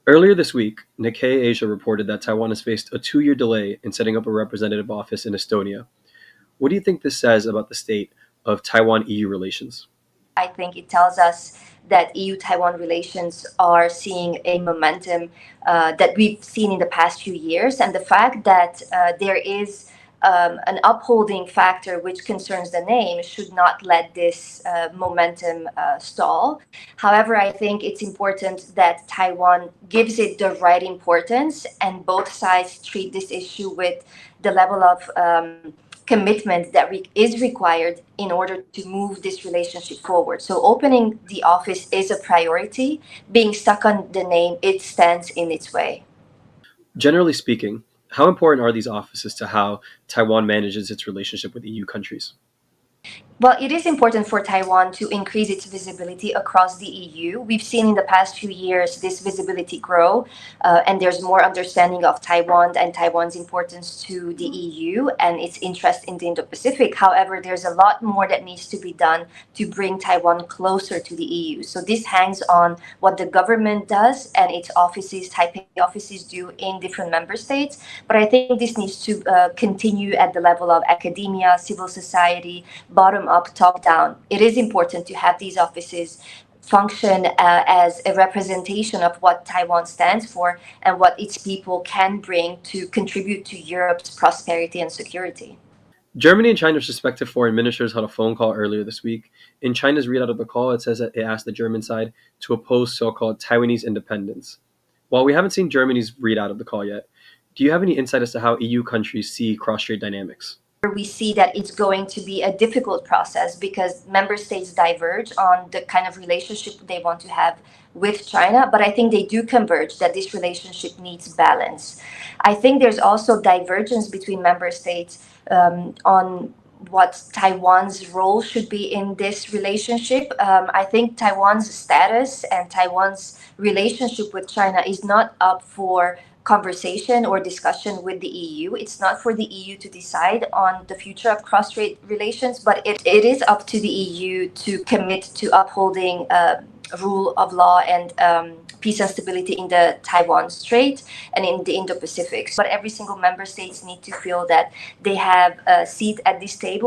Earlier this week, Nikkei Asia reported that Taiwan has faced a 2 year delay in setting up a representative office in Estonia. What do you think this says about the state of Taiwan EU relations? I think it tells us that EU-Taiwan relations are seeing a momentum that we've seen in the past few years, and the fact that there is an upholding factor which concerns the name should not let this momentum stall. However, I think it's important that Taiwan gives it the right importance and both sides treat this issue with the level of commitment that is required in order to move this relationship forward. So opening the office is a priority. Being stuck on the name, it stands in its way. Generally speaking, how important are these offices to how Taiwan manages its relationship with EU countries? Well, it is important for Taiwan to increase its visibility across the EU. We've seen in the past few years this visibility grow, and there's more understanding of Taiwan and Taiwan's importance to the EU and its interest in the Indo-Pacific. However, there's a lot more that needs to be done to bring Taiwan closer to the EU. So this hangs on what the government does and its offices, Taipei offices do in different member states. But I think this needs to continue at the level of academia, civil society, bottom up, top down. It is important to have these offices function as a representation of what Taiwan stands for and what its people can bring to contribute to Europe's prosperity and security. Germany and China's respective foreign ministers held a phone call earlier this week. In China's readout of the call, it says that it asked the German side to oppose so called Taiwanese independence. While we haven't seen Germany's readout of the call yet, do you have any insight as to how EU countries see cross strait dynamics? We see that it's going to be a difficult process because member states diverge on the kind of relationship they want to have with China, but I think they do converge that this relationship needs balance. I think there's also divergence between member states on what Taiwan's role should be in this relationship. I think Taiwan's status and Taiwan's relationship with China is not up for conversation or discussion with the EU. It's not for the EU to decide on the future of cross-strait relations, but it is up to the EU to commit to upholding rule of law and peace and stability in the Taiwan Strait and in the Indo-Pacific. But every single member states need to feel that they have a seat at this table